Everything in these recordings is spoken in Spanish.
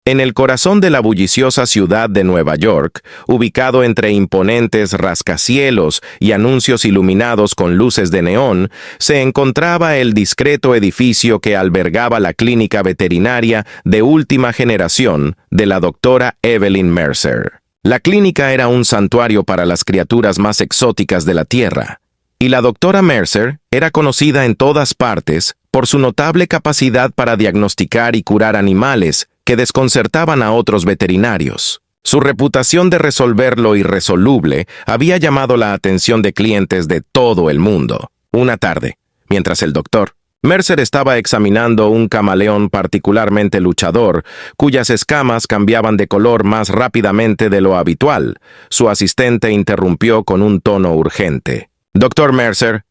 En el corazón de la bulliciosa ciudad de Nueva York, ubicado entre imponentes rascacielos y anuncios iluminados con luces de neón, se encontraba el discreto edificio que albergaba la clínica veterinaria de última generación de la doctora Evelyn Mercer. La clínica era un santuario para las criaturas más exóticas de la Tierra, y la doctora Mercer era conocida en todas partes por su notable capacidad para diagnosticar y curar animales que desconcertaban a otros veterinarios. Su reputación de resolver lo irresoluble había llamado la atención de clientes de todo el mundo. Una tarde, mientras el doctor Mercer estaba examinando un camaleón particularmente luchador, cuyas escamas cambiaban de color más rápidamente de lo habitual, su asistente interrumpió con un tono urgente. «Doctor Mercer,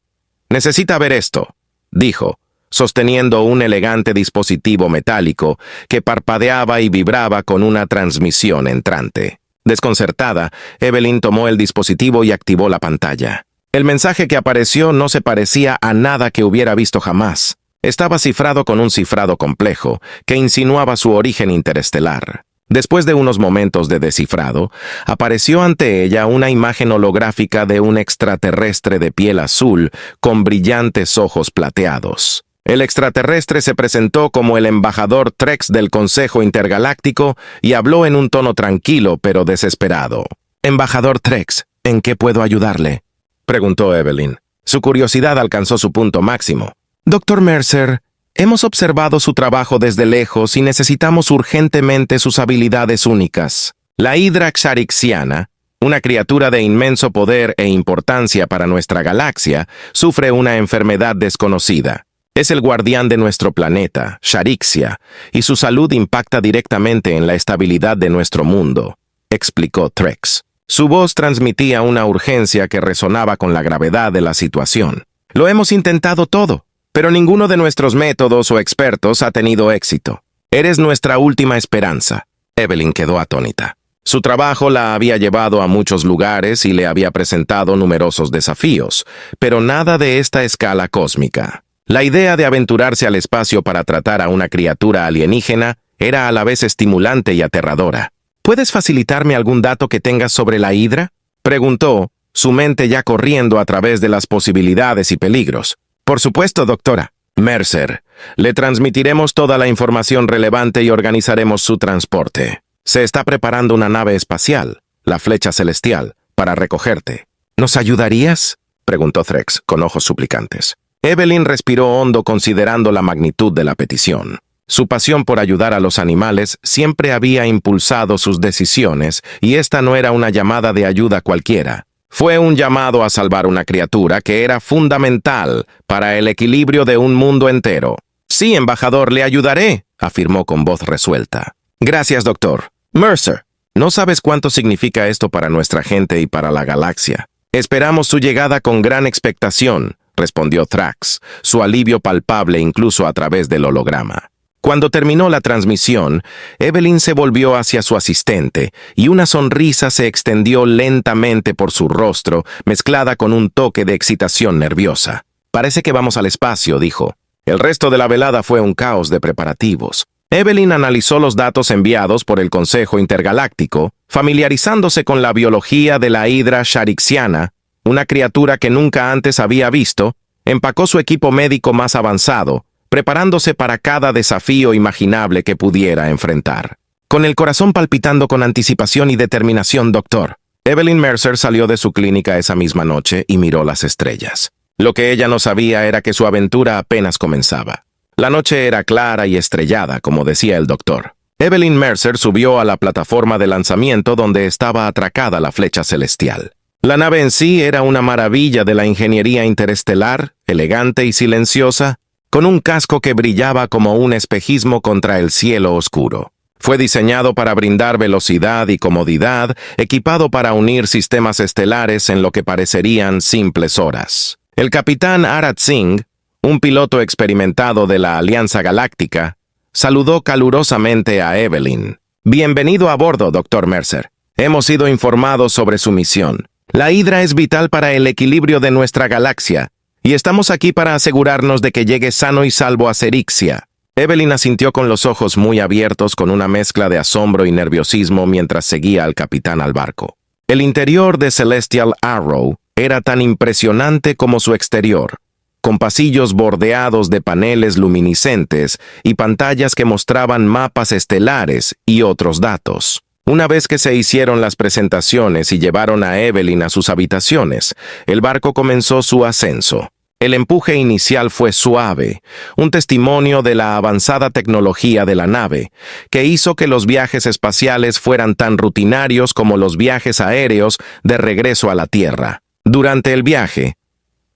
necesita ver esto», dijo, sosteniendo un elegante dispositivo metálico que parpadeaba y vibraba con una transmisión entrante. Desconcertada, Evelyn tomó el dispositivo y activó la pantalla. El mensaje que apareció no se parecía a nada que hubiera visto jamás. Estaba cifrado con un cifrado complejo que insinuaba su origen interestelar. Después de unos momentos de descifrado, apareció ante ella una imagen holográfica de un extraterrestre de piel azul con brillantes ojos plateados. El extraterrestre se presentó como el embajador Trex del Consejo Intergaláctico y habló en un tono tranquilo pero desesperado. «Embajador Trex, ¿en qué puedo ayudarle?», preguntó Evelyn. Su curiosidad alcanzó su punto máximo. «Doctor Mercer, hemos observado su trabajo desde lejos y necesitamos urgentemente sus habilidades únicas. La Hidra Xarixiana, una criatura de inmenso poder e importancia para nuestra galaxia, sufre una enfermedad desconocida. Es el guardián de nuestro planeta, Xarixia, y su salud impacta directamente en la estabilidad de nuestro mundo», explicó Trex. Su voz transmitía una urgencia que resonaba con la gravedad de la situación. «Lo hemos intentado todo, pero ninguno de nuestros métodos o expertos ha tenido éxito. Eres nuestra última esperanza». Evelyn quedó atónita. Su trabajo la había llevado a muchos lugares y le había presentado numerosos desafíos, pero nada de esta escala cósmica. La idea de aventurarse al espacio para tratar a una criatura alienígena era a la vez estimulante y aterradora. «¿Puedes facilitarme algún dato que tengas sobre la Hidra?», preguntó, su mente ya corriendo a través de las posibilidades y peligros. «Por supuesto, doctora Mercer. Le transmitiremos toda la información relevante y organizaremos su transporte. Se está preparando una nave espacial, la Flecha Celestial, para recogerte». «¿Nos ayudarías?», preguntó Trex, con ojos suplicantes. Evelyn respiró hondo considerando la magnitud de la petición. Su pasión por ayudar a los animales siempre había impulsado sus decisiones y esta no era una llamada de ayuda cualquiera. Fue un llamado a salvar una criatura que era fundamental para el equilibrio de un mundo entero. «Sí, embajador, le ayudaré», afirmó con voz resuelta. «Gracias, doctor Mercer. No sabes cuánto significa esto para nuestra gente y para la galaxia. Esperamos su llegada con gran expectación», respondió Trex, su alivio palpable incluso a través del holograma. Cuando terminó la transmisión, Evelyn se volvió hacia su asistente y una sonrisa se extendió lentamente por su rostro, mezclada con un toque de excitación nerviosa. «Parece que vamos al espacio», dijo. El resto de la velada fue un caos de preparativos. Evelyn analizó los datos enviados por el Consejo Intergaláctico, familiarizándose con la biología de la Hidra Xarixiana, una criatura que nunca antes había visto, empacó su equipo médico más avanzado, preparándose para cada desafío imaginable que pudiera enfrentar. Con el corazón palpitando con anticipación y determinación, doctor, Evelyn Mercer salió de su clínica esa misma noche y miró las estrellas. Lo que ella no sabía era que su aventura apenas comenzaba. La noche era clara y estrellada, como decía el doctor. Evelyn Mercer subió a la plataforma de lanzamiento donde estaba atracada la Flecha Celestial. La nave en sí era una maravilla de la ingeniería interestelar, elegante y silenciosa, con un casco que brillaba como un espejismo contra el cielo oscuro. Fue diseñado para brindar velocidad y comodidad, equipado para unir sistemas estelares en lo que parecerían simples horas. El capitán Arat Singh, un piloto experimentado de la Alianza Galáctica, saludó calurosamente a Evelyn. «Bienvenido a bordo, doctor Mercer. Hemos sido informados sobre su misión. La Hidra es vital para el equilibrio de nuestra galaxia, y estamos aquí para asegurarnos de que llegue sano y salvo a Xarixia». Evelyn asintió con los ojos muy abiertos con una mezcla de asombro y nerviosismo mientras seguía al capitán al barco. El interior de Celestial Arrow era tan impresionante como su exterior, con pasillos bordeados de paneles luminiscentes y pantallas que mostraban mapas estelares y otros datos. Una vez que se hicieron las presentaciones y llevaron a Evelyn a sus habitaciones, el barco comenzó su ascenso. El empuje inicial fue suave, un testimonio de la avanzada tecnología de la nave, que hizo que los viajes espaciales fueran tan rutinarios como los viajes aéreos de regreso a la Tierra. Durante el viaje,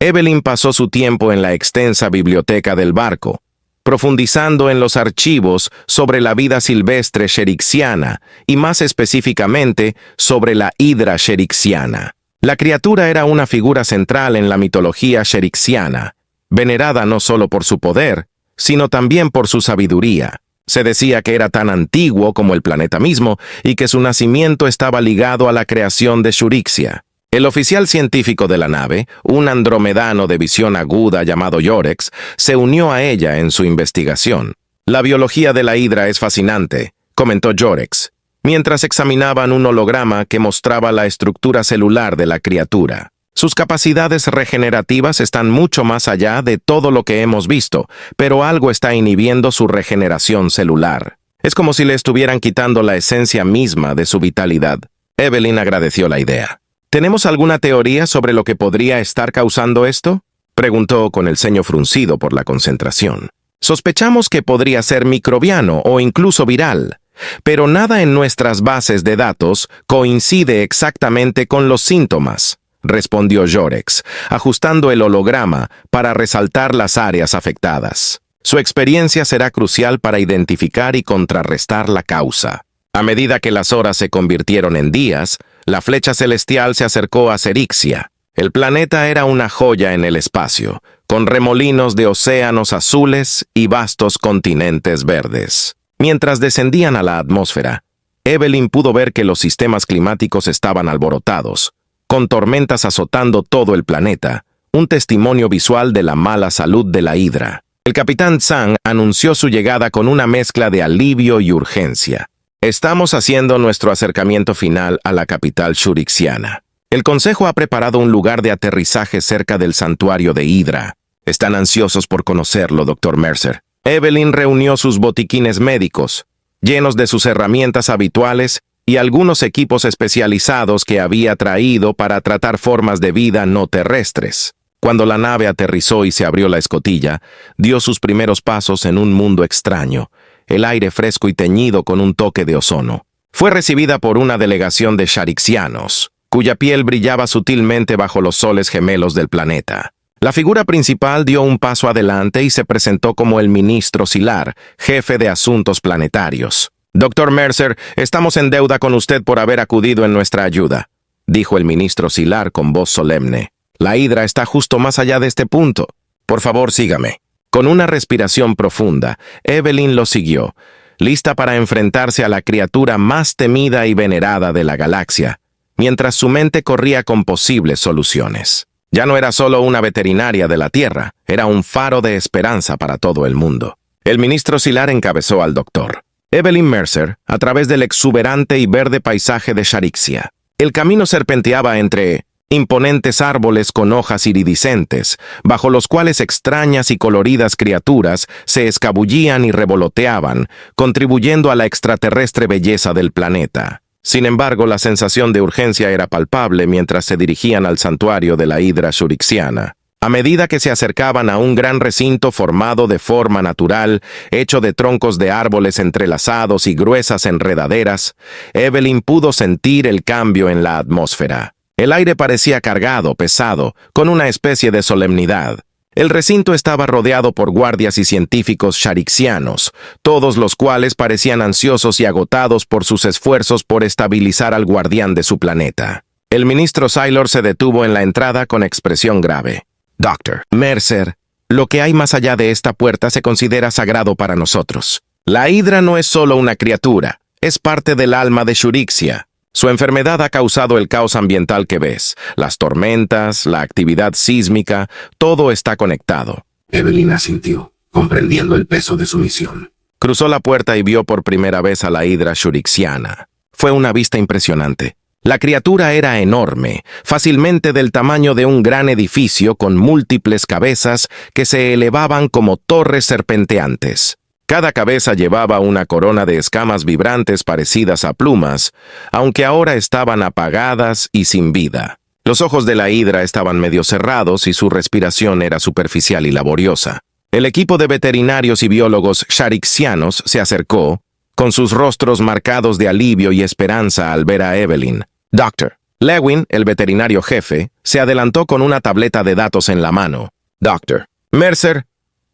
Evelyn pasó su tiempo en la extensa biblioteca del barco, profundizando en los archivos sobre la vida silvestre sherixiana y más específicamente sobre la hidra sherixiana. La criatura era una figura central en la mitología sherixiana, venerada no solo por su poder, sino también por su sabiduría. Se decía que era tan antiguo como el planeta mismo y que su nacimiento estaba ligado a la creación de Shurixia. El oficial científico de la nave, un andromedano de visión aguda llamado Yorex, se unió a ella en su investigación. La biología de la hidra es fascinante, comentó Yorex, mientras examinaban un holograma que mostraba la estructura celular de la criatura. Sus capacidades regenerativas están mucho más allá de todo lo que hemos visto, pero algo está inhibiendo su regeneración celular. Es como si le estuvieran quitando la esencia misma de su vitalidad. Evelyn agradeció la idea. ¿Tenemos alguna teoría sobre lo que podría estar causando esto?, preguntó con el ceño fruncido por la concentración. Sospechamos que podría ser microbiano o incluso viral, pero nada en nuestras bases de datos coincide exactamente con los síntomas, respondió Yorex, ajustando el holograma para resaltar las áreas afectadas. Su experiencia será crucial para identificar y contrarrestar la causa. A medida que las horas se convirtieron en días, la flecha celestial se acercó a Serixia. El planeta era una joya en el espacio, con remolinos de océanos azules y vastos continentes verdes. Mientras descendían a la atmósfera, Evelyn pudo ver que los sistemas climáticos estaban alborotados, con tormentas azotando todo el planeta, un testimonio visual de la mala salud de la hidra. El capitán Tsang anunció su llegada con una mezcla de alivio y urgencia. Estamos haciendo nuestro acercamiento final a la capital shurixiana. El Consejo ha preparado un lugar de aterrizaje cerca del santuario de Hidra. Están ansiosos por conocerlo, Dr. Mercer. Evelyn reunió sus botiquines médicos, llenos de sus herramientas habituales y algunos equipos especializados que había traído para tratar formas de vida no terrestres. Cuando la nave aterrizó y se abrió la escotilla, dio sus primeros pasos en un mundo extraño, el aire fresco y teñido con un toque de ozono. Fue recibida por una delegación de sharixianos, cuya piel brillaba sutilmente bajo los soles gemelos del planeta. La figura principal dio un paso adelante y se presentó como el ministro Silar, jefe de asuntos planetarios. Dr. Mercer, estamos en deuda con usted por haber acudido en nuestra ayuda, dijo el ministro Silar con voz solemne. La hidra está justo más allá de este punto. Por favor, sígame. Con una respiración profunda, Evelyn lo siguió, lista para enfrentarse a la criatura más temida y venerada de la galaxia, mientras su mente corría con posibles soluciones. Ya no era solo una veterinaria de la Tierra, era un faro de esperanza para todo el mundo. El ministro Silar encabezó al doctor Evelyn Mercer a través del exuberante y verde paisaje de Sharixia. El camino serpenteaba entre imponentes árboles con hojas iridiscentes, bajo los cuales extrañas y coloridas criaturas se escabullían y revoloteaban, contribuyendo a la extraterrestre belleza del planeta. Sin embargo, la sensación de urgencia era palpable mientras se dirigían al santuario de la hidra shurixiana. A medida que se acercaban a un gran recinto formado de forma natural, hecho de troncos de árboles entrelazados y gruesas enredaderas, Evelyn pudo sentir el cambio en la atmósfera. El aire parecía cargado, pesado, con una especie de solemnidad. El recinto estaba rodeado por guardias y científicos sharixianos, todos los cuales parecían ansiosos y agotados por sus esfuerzos por estabilizar al guardián de su planeta. El ministro Sailor se detuvo en la entrada con expresión grave. Dr. Mercer, lo que hay más allá de esta puerta se considera sagrado para nosotros. La hidra no es solo una criatura, es parte del alma de Shurixia. Su enfermedad ha causado el caos ambiental que ves. Las tormentas, la actividad sísmica, todo está conectado. Evelyn asintió, comprendiendo el peso de su misión. Cruzó la puerta y vio por primera vez a la hidra shurixiana. Fue una vista impresionante. La criatura era enorme, fácilmente del tamaño de un gran edificio con múltiples cabezas que se elevaban como torres serpenteantes. Cada cabeza llevaba una corona de escamas vibrantes parecidas a plumas, aunque ahora estaban apagadas y sin vida. Los ojos de la hidra estaban medio cerrados y su respiración era superficial y laboriosa. El equipo de veterinarios y biólogos sharixianos se acercó, con sus rostros marcados de alivio y esperanza al ver a Evelyn. Doctor. Lewin, el veterinario jefe, se adelantó con una tableta de datos en la mano. Doctor. Mercer,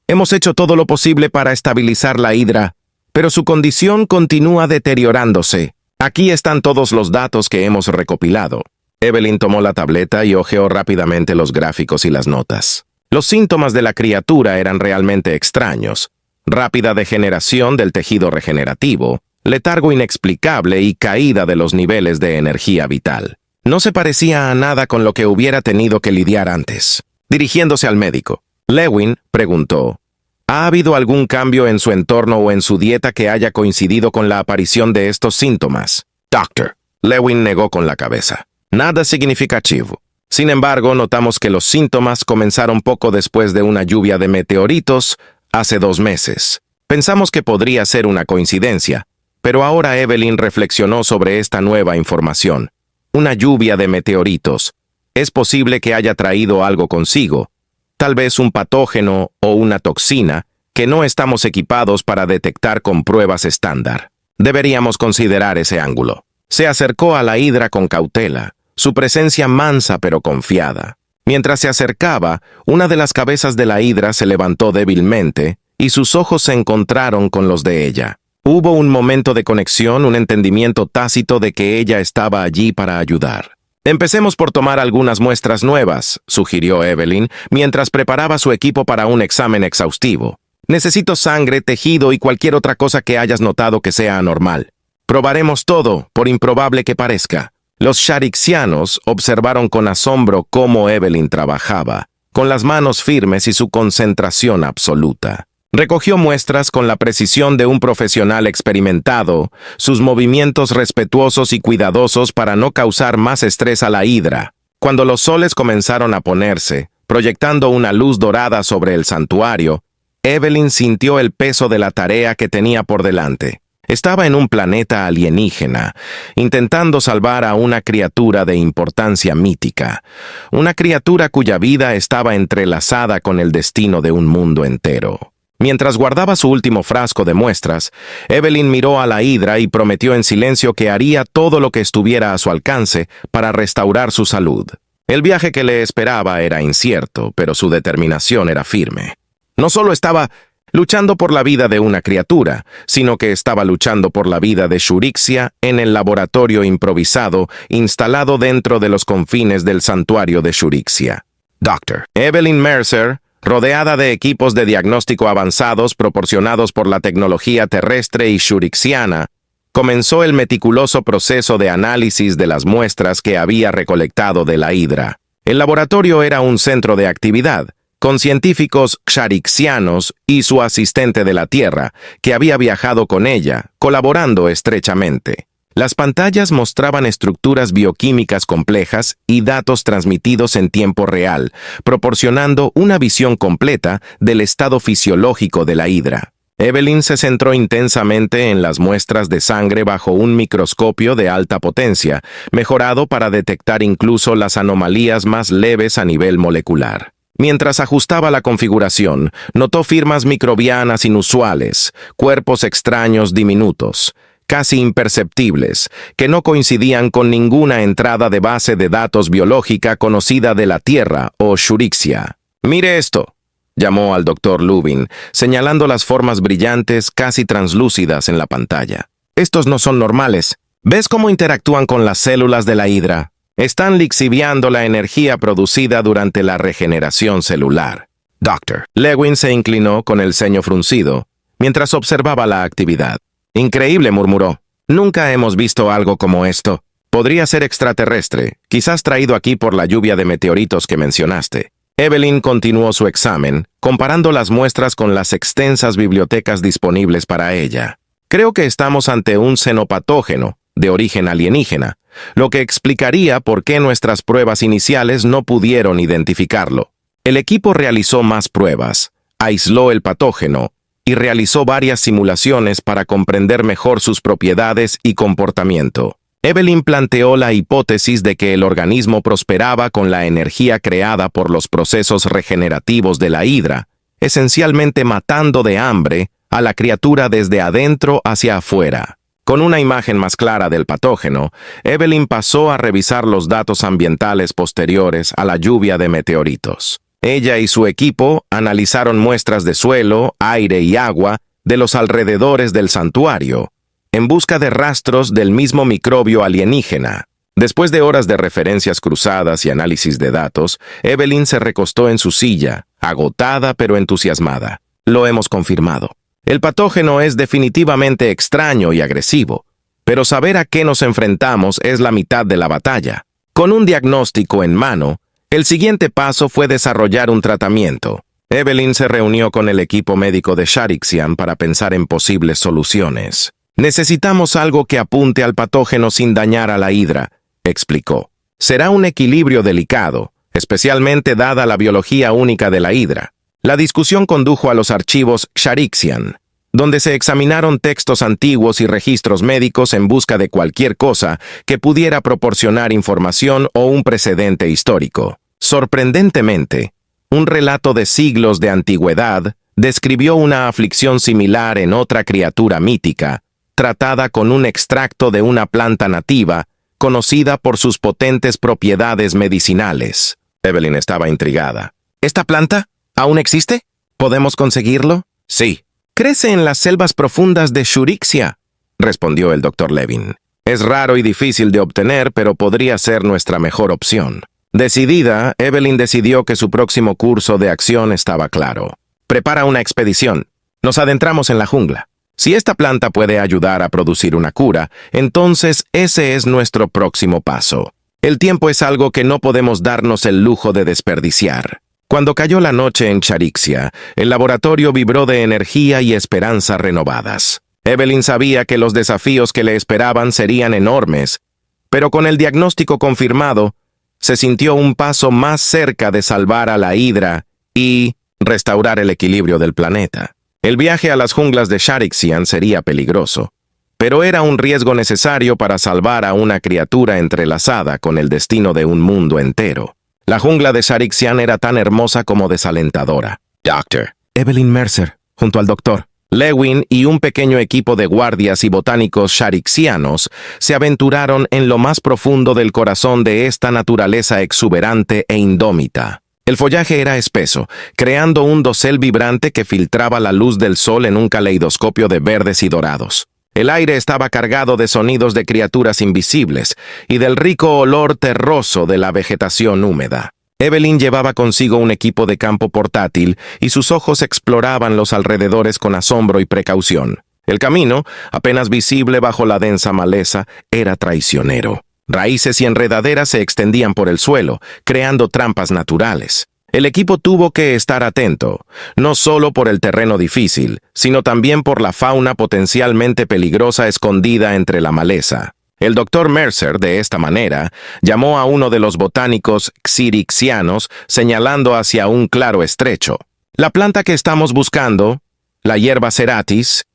hemos hecho todo lo posible para estabilizar la hidra, pero su condición continúa deteriorándose. Aquí están todos los datos que hemos recopilado. Evelyn tomó la tableta y hojeó rápidamente los gráficos y las notas. Los síntomas de la criatura eran realmente extraños. Rápida degeneración del tejido regenerativo, letargo inexplicable y caída de los niveles de energía vital. No se parecía a nada con lo que hubiera tenido que lidiar antes. Dirigiéndose al médico, Lewin preguntó, ¿ha habido algún cambio en su entorno o en su dieta que haya coincidido con la aparición de estos síntomas? Doctor. Lewin negó con la cabeza. Nada significativo. Sin embargo, notamos que los síntomas comenzaron poco después de una lluvia de meteoritos hace 2 meses. Pensamos que podría ser una coincidencia, pero ahora Evelyn reflexionó sobre esta nueva información. Una lluvia de meteoritos. Es posible que haya traído algo consigo, tal vez un patógeno o una toxina que no estamos equipados para detectar con pruebas estándar. Deberíamos considerar ese ángulo. Se acercó a la hidra con cautela, su presencia mansa pero confiada. Mientras se acercaba, una de las cabezas de la hidra se levantó débilmente y sus ojos se encontraron con los de ella. Hubo un momento de conexión, un entendimiento tácito de que ella estaba allí para ayudar. Empecemos por tomar algunas muestras nuevas, sugirió Evelyn, mientras preparaba su equipo para un examen exhaustivo. Necesito sangre, tejido y cualquier otra cosa que hayas notado que sea anormal. Probaremos todo, por improbable que parezca. Los sharixianos observaron con asombro cómo Evelyn trabajaba, con las manos firmes y su concentración absoluta. Recogió muestras con la precisión de un profesional experimentado, sus movimientos respetuosos y cuidadosos para no causar más estrés a la hidra. Cuando los soles comenzaron a ponerse, proyectando una luz dorada sobre el santuario, Evelyn sintió el peso de la tarea que tenía por delante. Estaba en un planeta alienígena, intentando salvar a una criatura de importancia mítica, una criatura cuya vida estaba entrelazada con el destino de un mundo entero. Mientras guardaba su último frasco de muestras, Evelyn miró a la hidra y prometió en silencio que haría todo lo que estuviera a su alcance para restaurar su salud. El viaje que le esperaba era incierto, pero su determinación era firme. No solo estaba luchando por la vida de una criatura, sino que estaba luchando por la vida de Shurixia en el laboratorio improvisado instalado dentro de los confines del santuario de Shurixia. Dr. Evelyn Mercer, rodeada de equipos de diagnóstico avanzados proporcionados por la tecnología terrestre y shurixiana, comenzó el meticuloso proceso de análisis de las muestras que había recolectado de la hidra. El laboratorio era un centro de actividad, con científicos sharixianos y su asistente de la Tierra, que había viajado con ella, colaborando estrechamente. Las pantallas mostraban estructuras bioquímicas complejas y datos transmitidos en tiempo real, proporcionando una visión completa del estado fisiológico de la hidra. Evelyn se centró intensamente en las muestras de sangre bajo un microscopio de alta potencia, mejorado para detectar incluso las anomalías más leves a nivel molecular. Mientras ajustaba la configuración, notó firmas microbianas inusuales, cuerpos extraños diminutos, casi imperceptibles, que no coincidían con ninguna entrada de base de datos biológica conocida de la Tierra o Shurixia. «Mire esto», llamó al Dr. Lubin, señalando las formas brillantes, casi translúcidas en la pantalla. «Estos no son normales. ¿Ves cómo interactúan con las células de la hidra? Están lixiviando la energía producida durante la regeneración celular». Doctor. Lewin se inclinó con el ceño fruncido, mientras observaba la actividad. «Increíble», murmuró. «Nunca hemos visto algo como esto. Podría ser extraterrestre, quizás traído aquí por la lluvia de meteoritos que mencionaste». Evelyn continuó su examen, comparando las muestras con las extensas bibliotecas disponibles para ella. Creo que estamos ante un xenopatógeno, de origen alienígena, lo que explicaría por qué nuestras pruebas iniciales no pudieron identificarlo. El equipo realizó más pruebas, aisló el patógeno y realizó varias simulaciones para comprender mejor sus propiedades y comportamiento. Evelyn planteó la hipótesis de que el organismo prosperaba con la energía creada por los procesos regenerativos de la hidra, esencialmente matando de hambre a la criatura desde adentro hacia afuera. Con una imagen más clara del patógeno, Evelyn pasó a revisar los datos ambientales posteriores a la lluvia de meteoritos. Ella y su equipo analizaron muestras de suelo, aire y agua de los alrededores del santuario, en busca de rastros del mismo microbio alienígena. Después de horas de referencias cruzadas y análisis de datos, Evelyn se recostó en su silla, agotada pero entusiasmada. Lo hemos confirmado. El patógeno es definitivamente extraño y agresivo, pero saber a qué nos enfrentamos es la mitad de la batalla. Con un diagnóstico en mano, el siguiente paso fue desarrollar un tratamiento. Evelyn se reunió con el equipo médico de Sharixian para pensar en posibles soluciones. Necesitamos algo que apunte al patógeno sin dañar a la hidra, explicó. Será un equilibrio delicado, especialmente dada la biología única de la hidra. La discusión condujo a los archivos Sharixian, donde se examinaron textos antiguos y registros médicos en busca de cualquier cosa que pudiera proporcionar información o un precedente histórico. Sorprendentemente, un relato de siglos de antigüedad describió una aflicción similar en otra criatura mítica, tratada con un extracto de una planta nativa, conocida por sus potentes propiedades medicinales. Evelyn estaba intrigada. ¿Esta planta aún existe? ¿Podemos conseguirlo? Sí. Crece en las selvas profundas de Shurixia, respondió el Dr. Levin. Es raro y difícil de obtener, pero podría ser nuestra mejor opción. Decidida, Evelyn decidió que su próximo curso de acción estaba claro. Prepara una expedición. Nos adentramos en la jungla. Si esta planta puede ayudar a producir una cura, entonces ese es nuestro próximo paso. El tiempo es algo que no podemos darnos el lujo de desperdiciar. Cuando cayó la noche en Sharixian, el laboratorio vibró de energía y esperanza renovadas. Evelyn sabía que los desafíos que le esperaban serían enormes, pero con el diagnóstico confirmado, se sintió un paso más cerca de salvar a la hidra y restaurar el equilibrio del planeta. El viaje a las junglas de Sharixian sería peligroso, pero era un riesgo necesario para salvar a una criatura entrelazada con el destino de un mundo entero. La jungla de Sharixian era tan hermosa como desalentadora. Doctor. Evelyn Mercer, junto al doctor Lewin y un pequeño equipo de guardias y botánicos sharixianos se aventuraron en lo más profundo del corazón de esta naturaleza exuberante e indómita. El follaje era espeso, creando un dosel vibrante que filtraba la luz del sol en un caleidoscopio de verdes y dorados. El aire estaba cargado de sonidos de criaturas invisibles y del rico olor terroso de la vegetación húmeda. Evelyn llevaba consigo un equipo de campo portátil y sus ojos exploraban los alrededores con asombro y precaución. El camino, apenas visible bajo la densa maleza, era traicionero. Raíces y enredaderas se extendían por el suelo, creando trampas naturales. El equipo tuvo que estar atento, no solo por el terreno difícil, sino también por la fauna potencialmente peligrosa escondida entre la maleza. El Dr. Mercer, de esta manera, llamó a uno de los botánicos xirixianos, señalando hacia un claro estrecho. La planta que estamos buscando, la hierba ceratis,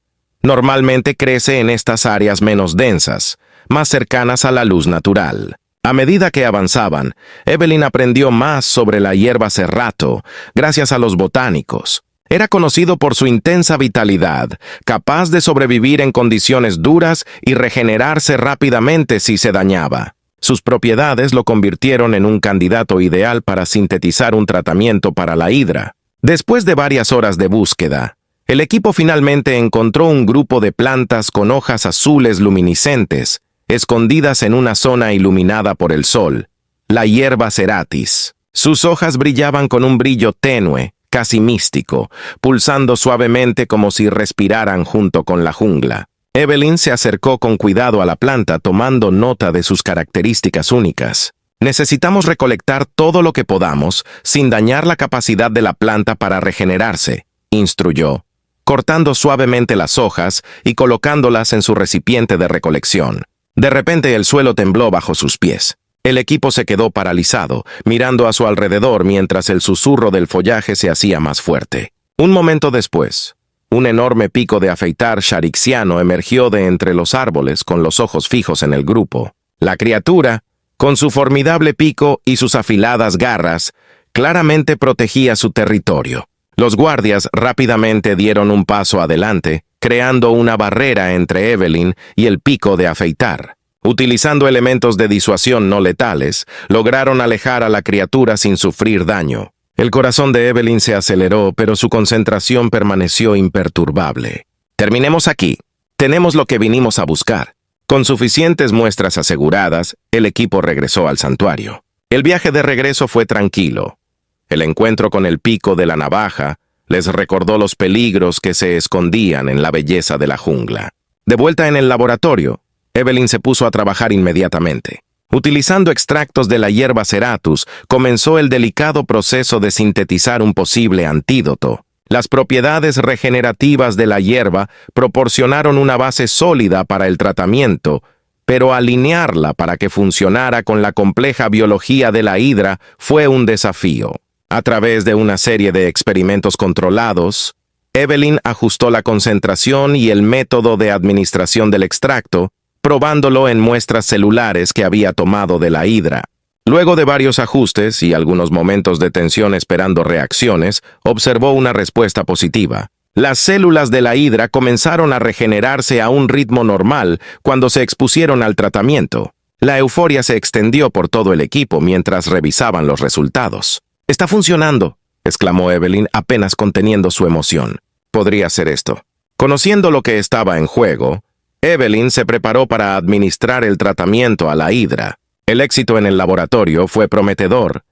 normalmente crece en estas áreas menos densas, más cercanas a la luz natural. A medida que avanzaban, Evelyn aprendió más sobre la hierba cerrato, gracias a los botánicos. Era conocido por su intensa vitalidad, capaz de sobrevivir en condiciones duras y regenerarse rápidamente si se dañaba. Sus propiedades lo convirtieron en un candidato ideal para sintetizar un tratamiento para la hidra. Después de varias horas de búsqueda, el equipo finalmente encontró un grupo de plantas con hojas azules luminiscentes, escondidas en una zona iluminada por el sol, la hierba ceratis. Sus hojas brillaban con un brillo tenue, casi místico, pulsando suavemente como si respiraran junto con la jungla. Evelyn se acercó con cuidado a la planta tomando nota de sus características únicas. Necesitamos recolectar todo lo que podamos sin dañar la capacidad de la planta para regenerarse, instruyó, cortando suavemente las hojas y colocándolas en su recipiente de recolección. De repente el suelo tembló bajo sus pies. El equipo se quedó paralizado, mirando a su alrededor mientras el susurro del follaje se hacía más fuerte. Un momento después, un enorme pico de afeitar sharixiano emergió de entre los árboles con los ojos fijos en el grupo. La criatura, con su formidable pico y sus afiladas garras, claramente protegía su territorio. Los guardias rápidamente dieron un paso adelante, creando una barrera entre Evelyn y el pico de afeitar. Utilizando elementos de disuasión no letales, lograron alejar a la criatura sin sufrir daño. El corazón de Evelyn se aceleró, pero su concentración permaneció imperturbable. Terminemos aquí. Tenemos lo que vinimos a buscar. Con suficientes muestras aseguradas, el equipo regresó al santuario. El viaje de regreso fue tranquilo. El encuentro con el pico de la navaja les recordó los peligros que se escondían en la belleza de la jungla. De vuelta en el laboratorio, Evelyn se puso a trabajar inmediatamente. Utilizando extractos de la hierba Ceratus, comenzó el delicado proceso de sintetizar un posible antídoto. Las propiedades regenerativas de la hierba proporcionaron una base sólida para el tratamiento, pero alinearla para que funcionara con la compleja biología de la hidra fue un desafío. A través de una serie de experimentos controlados, Evelyn ajustó la concentración y el método de administración del extracto, probándolo en muestras celulares que había tomado de la hidra. Luego de varios ajustes y algunos momentos de tensión esperando reacciones, observó una respuesta positiva. Las células de la hidra comenzaron a regenerarse a un ritmo normal cuando se expusieron al tratamiento. La euforia se extendió por todo el equipo mientras revisaban los resultados. «Está funcionando», exclamó Evelyn apenas conteniendo su emoción. Podría ser esto. Conociendo lo que estaba en juego, Evelyn se preparó para administrar el tratamiento a la hidra. El éxito en el laboratorio fue prometedor,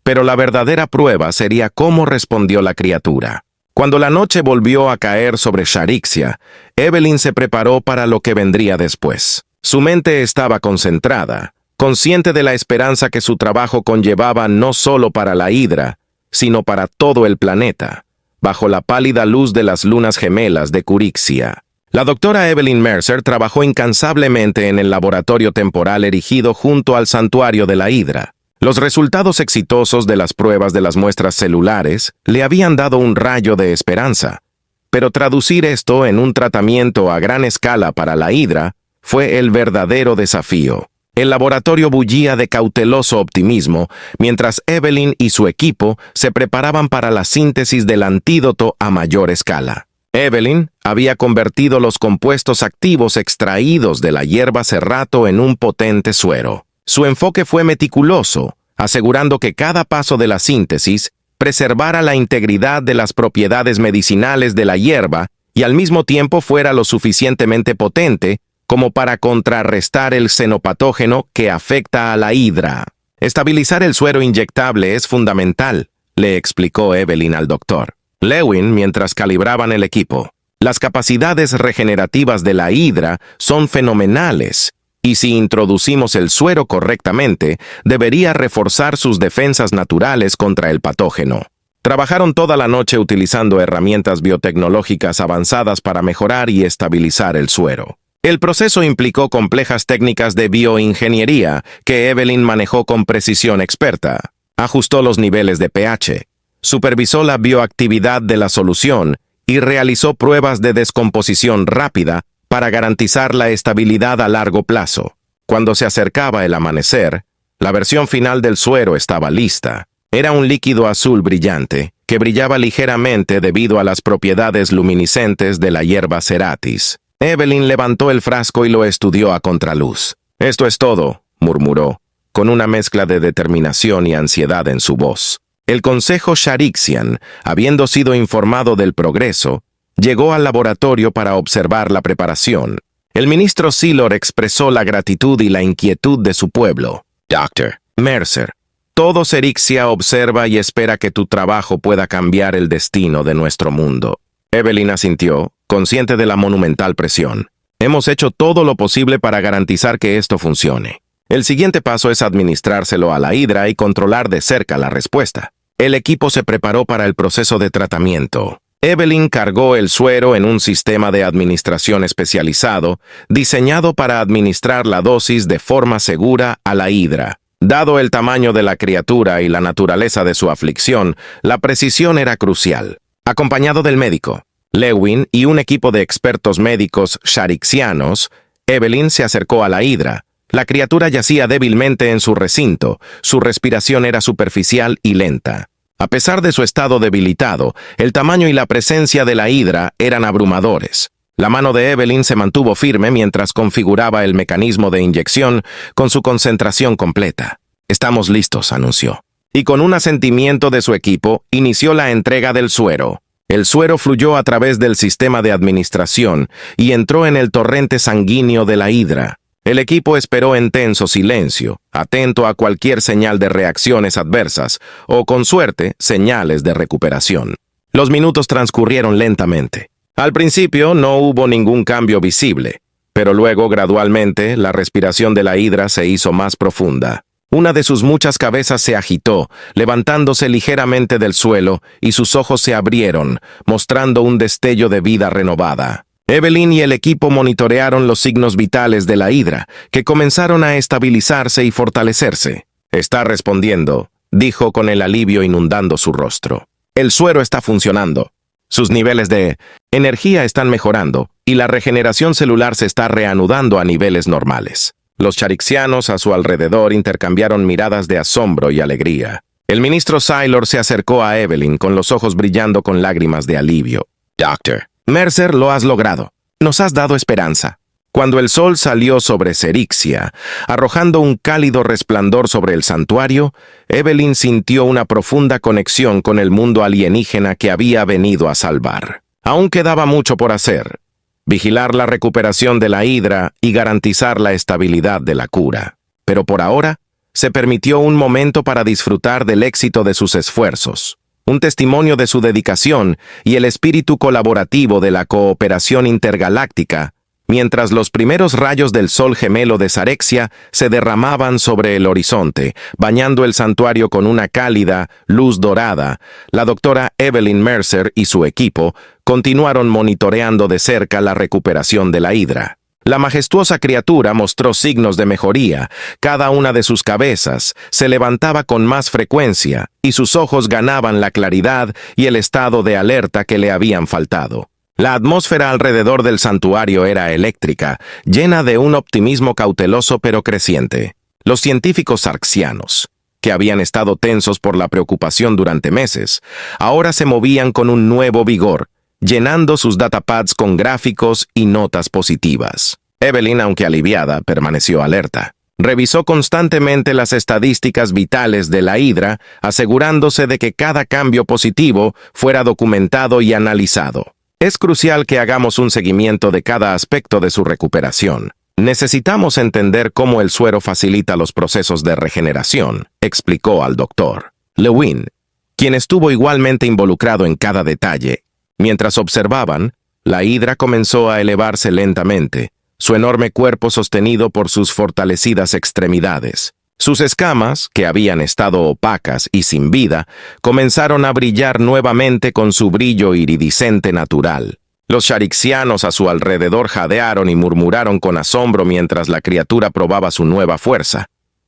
pero la verdadera prueba sería cómo respondió la criatura. Cuando la noche volvió a caer sobre Sharixia, Evelyn se preparó para lo que vendría después. Su mente estaba concentrada, consciente de la esperanza que su trabajo conllevaba no solo para la hidra, sino para todo el planeta, bajo la pálida luz de las lunas gemelas de Curixia. La doctora Evelyn Mercer trabajó incansablemente en el laboratorio temporal erigido junto al santuario de la hidra. Los resultados exitosos de las pruebas de las muestras celulares le habían dado un rayo de esperanza, pero traducir esto en un tratamiento a gran escala para la hidra fue el verdadero desafío. El laboratorio bullía de cauteloso optimismo, mientras Evelyn y su equipo se preparaban para la síntesis del antídoto a mayor escala. Evelyn había convertido los compuestos activos extraídos de la hierba serrato en un potente suero. Su enfoque fue meticuloso, asegurando que cada paso de la síntesis preservara la integridad de las propiedades medicinales de la hierba y al mismo tiempo fuera lo suficientemente potente como para contrarrestar el xenopatógeno que afecta a la hidra. Estabilizar el suero inyectable es fundamental, le explicó Evelyn al doctor Lewin mientras calibraban el equipo. Las capacidades regenerativas de la hidra son fenomenales, y si introducimos el suero correctamente, debería reforzar sus defensas naturales contra el patógeno. Trabajaron toda la noche utilizando herramientas biotecnológicas avanzadas para mejorar y estabilizar el suero. El proceso implicó complejas técnicas de bioingeniería que Evelyn manejó con precisión experta. Ajustó los niveles de pH, supervisó la bioactividad de la solución y realizó pruebas de descomposición rápida para garantizar la estabilidad a largo plazo. Cuando se acercaba el amanecer, la versión final del suero estaba lista. Era un líquido azul brillante que brillaba ligeramente debido a las propiedades luminiscentes de la hierba Ceratis. Evelyn levantó el frasco y lo estudió a contraluz. «Esto es todo», murmuró, con una mezcla de determinación y ansiedad en su voz. El Consejo Sharixian, habiendo sido informado del progreso, llegó al laboratorio para observar la preparación. El ministro Silor expresó la gratitud y la inquietud de su pueblo. «Dr. Mercer, todo Serixia observa y espera que tu trabajo pueda cambiar el destino de nuestro mundo». Evelyn asintió, consciente de la monumental presión. «Hemos hecho todo lo posible para garantizar que esto funcione». El siguiente paso es administrárselo a la Hidra y controlar de cerca la respuesta. El equipo se preparó para el proceso de tratamiento. Evelyn cargó el suero en un sistema de administración especializado, diseñado para administrar la dosis de forma segura a la Hidra. Dado el tamaño de la criatura y la naturaleza de su aflicción, la precisión era crucial. Acompañado del médico, Lewin y un equipo de expertos médicos sharixianos, Evelyn se acercó a la Hidra. La criatura yacía débilmente en su recinto, su respiración era superficial y lenta. A pesar de su estado debilitado, el tamaño y la presencia de la Hidra eran abrumadores. La mano de Evelyn se mantuvo firme mientras configuraba el mecanismo de inyección con su concentración completa. «Estamos listos», anunció. Y con un asentimiento de su equipo, inició la entrega del suero. El suero fluyó a través del sistema de administración y entró en el torrente sanguíneo de la Hidra. El equipo esperó en tenso silencio, atento a cualquier señal de reacciones adversas o, con suerte, señales de recuperación. Los minutos transcurrieron lentamente. Al principio no hubo ningún cambio visible, pero luego, gradualmente, la respiración de la Hidra se hizo más profunda. Una de sus muchas cabezas se agitó, levantándose ligeramente del suelo, y sus ojos se abrieron, mostrando un destello de vida renovada. Evelyn y el equipo monitorearon los signos vitales de la Hidra, que comenzaron a estabilizarse y fortalecerse. «Está respondiendo», dijo con el alivio inundando su rostro. «El suero está funcionando. Sus niveles de energía están mejorando, y la regeneración celular se está reanudando a niveles normales». Los sharixianos a su alrededor intercambiaron miradas de asombro y alegría. El ministro Saylor se acercó a Evelyn con los ojos brillando con lágrimas de alivio. «Doctor, Mercer, lo has logrado. Nos has dado esperanza». Cuando el sol salió sobre Serixia, arrojando un cálido resplandor sobre el santuario, Evelyn sintió una profunda conexión con el mundo alienígena que había venido a salvar. Aún quedaba mucho por hacer: vigilar la recuperación de la Hidra y garantizar la estabilidad de la cura. Pero por ahora, se permitió un momento para disfrutar del éxito de sus esfuerzos. Un testimonio de su dedicación y el espíritu colaborativo de la cooperación intergaláctica, mientras los primeros rayos del sol gemelo de Sarexia se derramaban sobre el horizonte, bañando el santuario con una cálida luz dorada. La doctora Evelyn Mercer y su equipo continuaron monitoreando de cerca la recuperación de la Hidra. La majestuosa criatura mostró signos de mejoría. Cada una de sus cabezas se levantaba con más frecuencia y sus ojos ganaban la claridad y el estado de alerta que le habían faltado. La atmósfera alrededor del santuario era eléctrica, llena de un optimismo cauteloso pero creciente. Los científicos sarxianos, que habían estado tensos por la preocupación durante meses, ahora se movían con un nuevo vigor, llenando sus datapads con gráficos y notas positivas. Evelyn, aunque aliviada, permaneció alerta. Revisó constantemente las estadísticas vitales de la Hidra, asegurándose de que cada cambio positivo fuera documentado y analizado. Es crucial que hagamos un seguimiento de cada aspecto de su recuperación. Necesitamos entender cómo el suero facilita los procesos de regeneración, explicó al doctor Lewin, quien estuvo igualmente involucrado en cada detalle. Mientras observaban, la Hidra comenzó a elevarse lentamente, su enorme cuerpo sostenido por sus fortalecidas extremidades. Sus escamas, que habían estado opacas y sin vida, comenzaron a brillar nuevamente con su brillo iridiscente natural. Los sharixianos a su alrededor jadearon y murmuraron con asombro mientras la criatura probaba su nueva fuerza,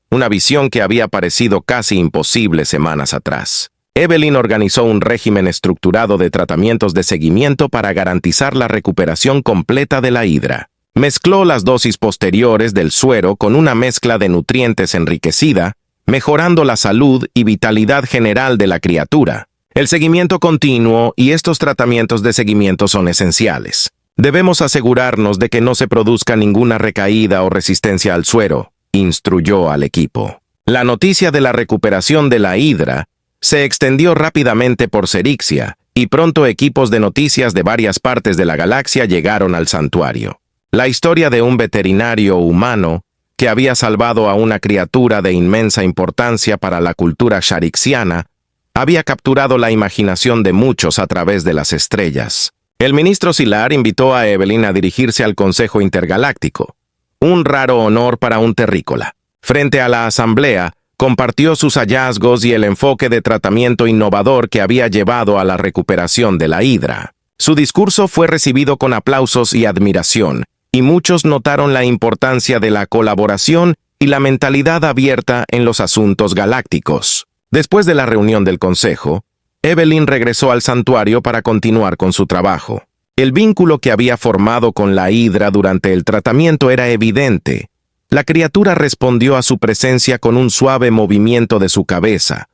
una visión que había parecido casi imposible semanas atrás. Evelyn organizó un régimen estructurado de tratamientos de seguimiento para garantizar la recuperación completa de la Hidra. Mezcló las dosis posteriores del suero con una mezcla de nutrientes enriquecida, mejorando la salud y vitalidad general de la criatura. El seguimiento continuo y estos tratamientos de seguimiento son esenciales. Debemos asegurarnos de que no se produzca ninguna recaída o resistencia al suero, instruyó al equipo. La noticia de la recuperación de la Hidra se extendió rápidamente por Serixia, y pronto equipos de noticias de varias partes de la galaxia llegaron al santuario. La historia de un veterinario humano que había salvado a una criatura de inmensa importancia para la cultura sharixiana había capturado la imaginación de muchos a través de las estrellas. El ministro Silar invitó a Evelyn a dirigirse al Consejo Intergaláctico, un raro honor para un terrícola. Frente a la asamblea, compartió sus hallazgos y el enfoque de tratamiento innovador que había llevado a la recuperación de la hidra. Su discurso fue recibido con aplausos y admiración, y muchos notaron la importancia de la colaboración y la mentalidad abierta en los asuntos galácticos. Después de la reunión del consejo, Evelyn regresó al santuario para continuar con su trabajo. El vínculo que había formado con la hidra durante el tratamiento era evidente. La criatura respondió a su presencia con un suave movimiento de su cabeza,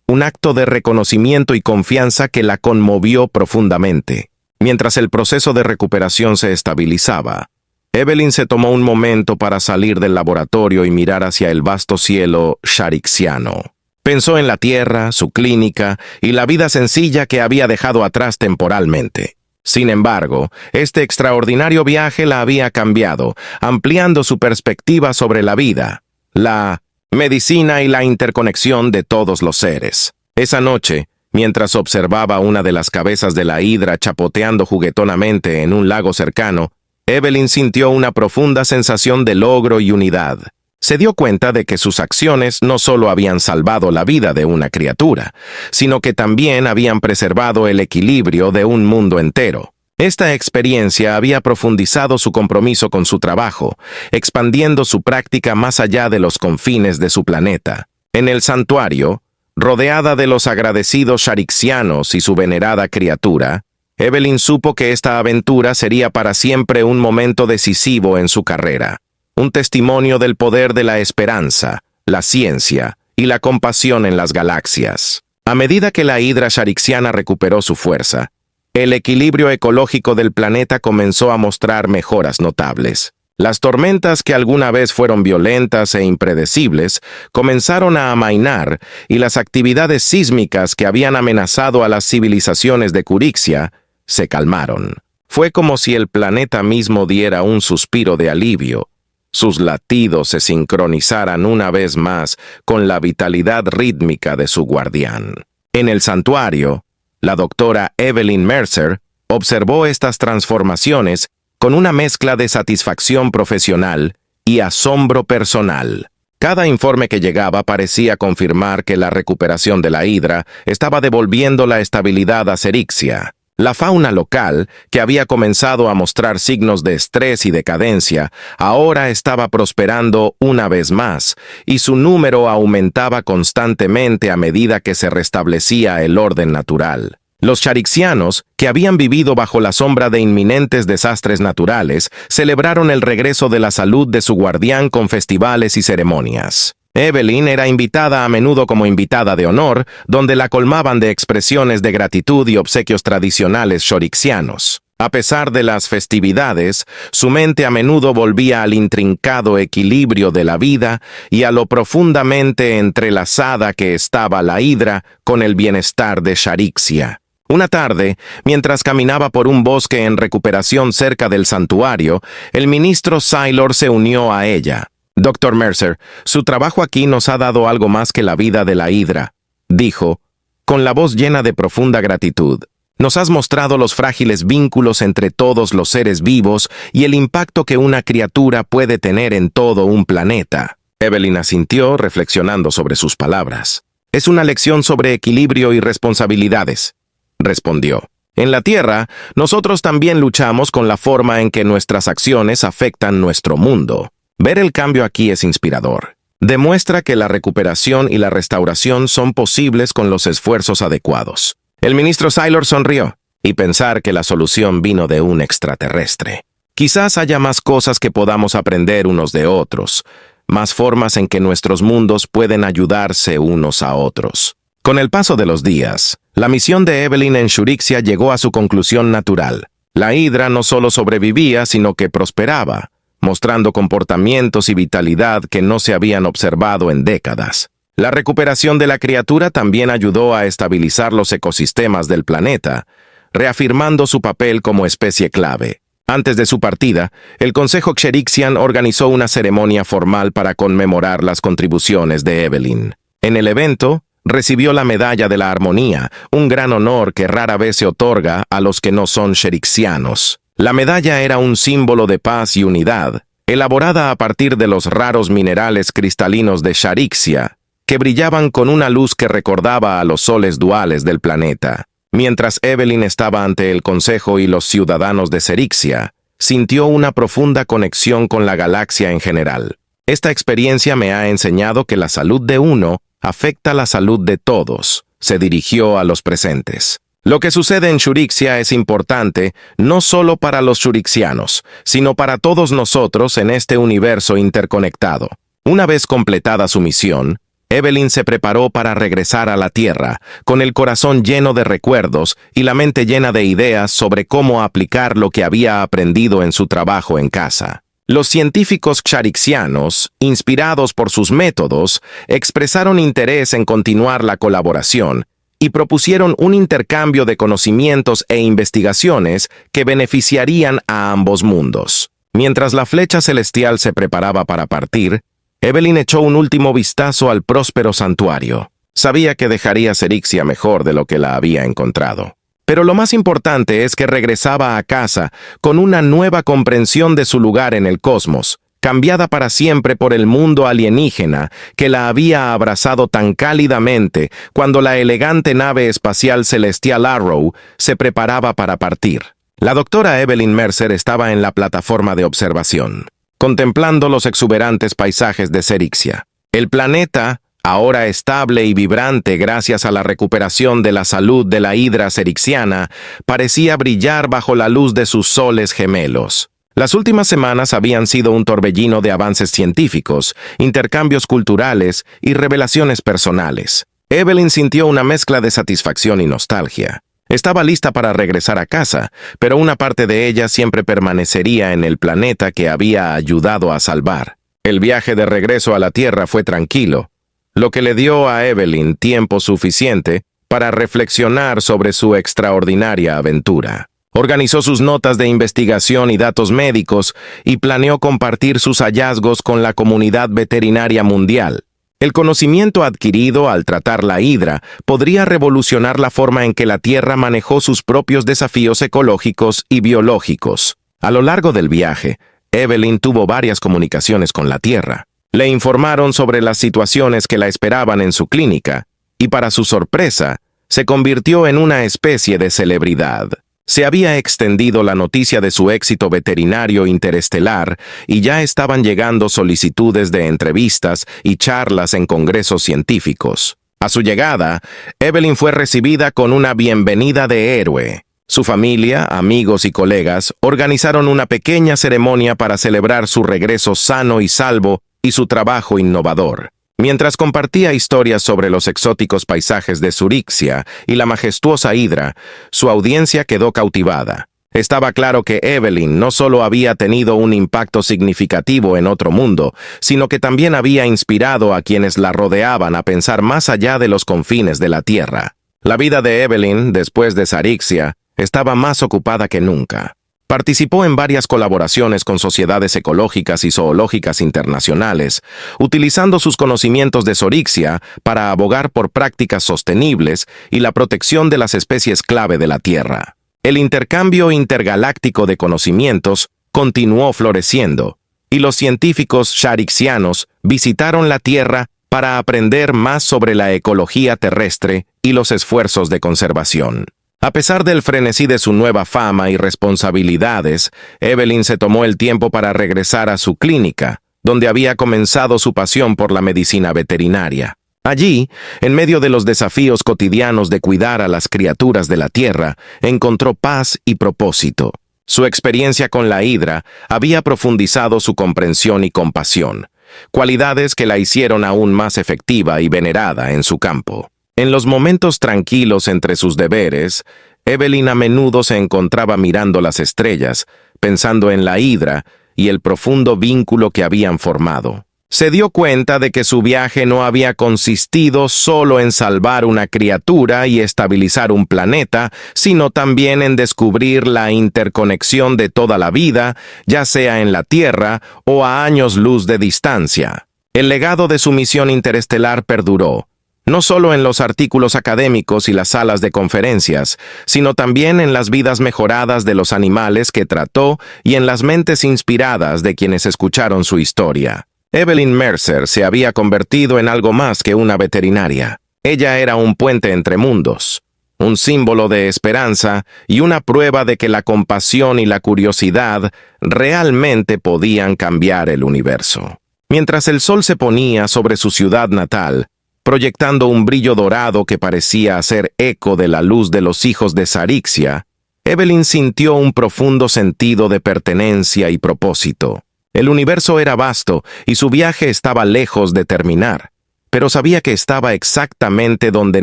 un acto de reconocimiento y confianza que la conmovió profundamente. Mientras el proceso de recuperación se estabilizaba, Evelyn se tomó un momento para salir del laboratorio y mirar hacia el vasto cielo sharixiano. Pensó en la tierra, su clínica y la vida sencilla que había dejado atrás temporalmente. Sin embargo, este extraordinario viaje la había cambiado, ampliando su perspectiva sobre la vida, la medicina y la interconexión de todos los seres. Esa noche, mientras observaba una de las cabezas de la hidra chapoteando juguetonamente en un lago cercano, Evelyn sintió una profunda sensación de logro y unidad. Se dio cuenta de que sus acciones no solo habían salvado la vida de una criatura, sino que también habían preservado el equilibrio de un mundo entero. Esta experiencia había profundizado su compromiso con su trabajo, expandiendo su práctica más allá de los confines de su planeta. En el santuario, rodeada de los agradecidos sharixianos y su venerada criatura, Evelyn supo que esta aventura sería para siempre un momento decisivo en su carrera. Un testimonio del poder de la esperanza, la ciencia y la compasión en las galaxias. A medida que la hidra sharixiana recuperó su fuerza, el equilibrio ecológico del planeta comenzó a mostrar mejoras notables. Las tormentas que alguna vez fueron violentas e impredecibles comenzaron a amainar y las actividades sísmicas que habían amenazado a las civilizaciones de Curixia se calmaron. Fue como si el planeta mismo diera un suspiro de alivio. Sus latidos se sincronizaran una vez más con la vitalidad rítmica de su guardián. En el santuario, la doctora Evelyn Mercer observó estas transformaciones con una mezcla de satisfacción profesional y asombro personal. Cada informe que llegaba parecía confirmar que la recuperación de la hidra estaba devolviendo la estabilidad a Serixia. La fauna local, que había comenzado a mostrar signos de estrés y decadencia, ahora estaba prosperando una vez más, y su número aumentaba constantemente a medida que se restablecía el orden natural. Los sharixianos, que habían vivido bajo la sombra de inminentes desastres naturales, celebraron el regreso de la salud de su guardián con festivales y ceremonias. Evelyn era invitada a menudo como invitada de honor, donde la colmaban de expresiones de gratitud y obsequios tradicionales sharixianos. A pesar de las festividades, su mente a menudo volvía al intrincado equilibrio de la vida y a lo profundamente entrelazada que estaba la hidra con el bienestar de Sharixia. Una tarde, mientras caminaba por un bosque en recuperación cerca del santuario, el ministro Sailor se unió a ella. «Dr. Mercer, su trabajo aquí nos ha dado algo más que la vida de la hidra», dijo, con la voz llena de profunda gratitud. «Nos has mostrado los frágiles vínculos entre todos los seres vivos y el impacto que una criatura puede tener en todo un planeta». Evelyn asintió, reflexionando sobre sus palabras. «Es una lección sobre equilibrio y responsabilidades», respondió. «En la Tierra, nosotros también luchamos con la forma en que nuestras acciones afectan nuestro mundo. Ver el cambio aquí es inspirador. Demuestra que la recuperación y la restauración son posibles con los esfuerzos adecuados». El ministro Sailor sonrió, y pensar que la solución vino de un extraterrestre. Quizás haya más cosas que podamos aprender unos de otros, más formas en que nuestros mundos pueden ayudarse unos a otros. Con el paso de los días, la misión de Evelyn en Shurixia llegó a su conclusión natural. La hidra no solo sobrevivía, sino que prosperaba, mostrando comportamientos y vitalidad que no se habían observado en décadas. La recuperación de la criatura también ayudó a estabilizar los ecosistemas del planeta, reafirmando su papel como especie clave. Antes de su partida, el Consejo Xerixian organizó una ceremonia formal para conmemorar las contribuciones de Evelyn. En el evento, recibió la Medalla de la Armonía, un gran honor que rara vez se otorga a los que no son xerixianos. La medalla era un símbolo de paz y unidad, elaborada a partir de los raros minerales cristalinos de Charixia, que brillaban con una luz que recordaba a los soles duales del planeta. Mientras Evelyn estaba ante el Consejo y los ciudadanos de Cerixia, sintió una profunda conexión con la galaxia en general. Esta experiencia me ha enseñado que la salud de uno afecta la salud de todos, se dirigió a los presentes. Lo que sucede en Shurixia es importante no solo para los shurixianos, sino para todos nosotros en este universo interconectado. Una vez completada su misión, Evelyn se preparó para regresar a la Tierra, con el corazón lleno de recuerdos y la mente llena de ideas sobre cómo aplicar lo que había aprendido en su trabajo en casa. Los científicos sharixianos, inspirados por sus métodos, expresaron interés en continuar la colaboración y propusieron un intercambio de conocimientos e investigaciones que beneficiarían a ambos mundos. Mientras la flecha celestial se preparaba para partir, Evelyn echó un último vistazo al próspero santuario. Sabía que dejaría Cerixia mejor de lo que la había encontrado. Pero lo más importante es que regresaba a casa con una nueva comprensión de su lugar en el cosmos, cambiada para siempre por el mundo alienígena que la había abrazado tan cálidamente cuando la elegante nave espacial celestial Arrow se preparaba para partir. La doctora Evelyn Mercer estaba en la plataforma de observación, contemplando los exuberantes paisajes de Cerixia. El planeta, ahora estable y vibrante gracias a la recuperación de la salud de la hidra cerixiana, parecía brillar bajo la luz de sus soles gemelos. Las últimas semanas habían sido un torbellino de avances científicos, intercambios culturales y revelaciones personales. Evelyn sintió una mezcla de satisfacción y nostalgia. Estaba lista para regresar a casa, pero una parte de ella siempre permanecería en el planeta que había ayudado a salvar. El viaje de regreso a la Tierra fue tranquilo, lo que le dio a Evelyn tiempo suficiente para reflexionar sobre su extraordinaria aventura. Organizó sus notas de investigación y datos médicos y planeó compartir sus hallazgos con la comunidad veterinaria mundial. El conocimiento adquirido al tratar la hidra podría revolucionar la forma en que la Tierra manejó sus propios desafíos ecológicos y biológicos. A lo largo del viaje, Evelyn tuvo varias comunicaciones con la Tierra. Le informaron sobre las situaciones que la esperaban en su clínica y, para su sorpresa, se convirtió en una especie de celebridad. Se había extendido la noticia de su éxito veterinario interestelar y ya estaban llegando solicitudes de entrevistas y charlas en congresos científicos. A su llegada, Evelyn fue recibida con una bienvenida de héroe. Su familia, amigos y colegas organizaron una pequeña ceremonia para celebrar su regreso sano y salvo y su trabajo innovador. Mientras compartía historias sobre los exóticos paisajes de Shurixia y la majestuosa hidra, su audiencia quedó cautivada. Estaba claro que Evelyn no solo había tenido un impacto significativo en otro mundo, sino que también había inspirado a quienes la rodeaban a pensar más allá de los confines de la Tierra. La vida de Evelyn, después de Cerixia, estaba más ocupada que nunca. Participó en varias colaboraciones con sociedades ecológicas y zoológicas internacionales, utilizando sus conocimientos de Shurixia para abogar por prácticas sostenibles y la protección de las especies clave de la Tierra. El intercambio intergaláctico de conocimientos continuó floreciendo, y los científicos sharixianos visitaron la Tierra para aprender más sobre la ecología terrestre y los esfuerzos de conservación. A pesar del frenesí de su nueva fama y responsabilidades, Evelyn se tomó el tiempo para regresar a su clínica, donde había comenzado su pasión por la medicina veterinaria. Allí, en medio de los desafíos cotidianos de cuidar a las criaturas de la Tierra, encontró paz y propósito. Su experiencia con la hidra había profundizado su comprensión y compasión, cualidades que la hicieron aún más efectiva y venerada en su campo. En los momentos tranquilos entre sus deberes, Evelyn a menudo se encontraba mirando las estrellas, pensando en la hidra y el profundo vínculo que habían formado. Se dio cuenta de que su viaje no había consistido solo en salvar una criatura y estabilizar un planeta, sino también en descubrir la interconexión de toda la vida, ya sea en la Tierra o a años luz de distancia. El legado de su misión interestelar perduró, no solo en los artículos académicos y las salas de conferencias, sino también en las vidas mejoradas de los animales que trató y en las mentes inspiradas de quienes escucharon su historia. Evelyn Mercer se había convertido en algo más que una veterinaria. Ella era un puente entre mundos, un símbolo de esperanza y una prueba de que la compasión y la curiosidad realmente podían cambiar el universo. Mientras el sol se ponía sobre su ciudad natal, proyectando un brillo dorado que parecía hacer eco de la luz de los hijos de Sarixia, Evelyn sintió un profundo sentido de pertenencia y propósito. El universo era vasto y su viaje estaba lejos de terminar, pero sabía que estaba exactamente donde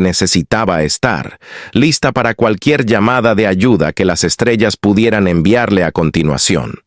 necesitaba estar, lista para cualquier llamada de ayuda que las estrellas pudieran enviarle a continuación.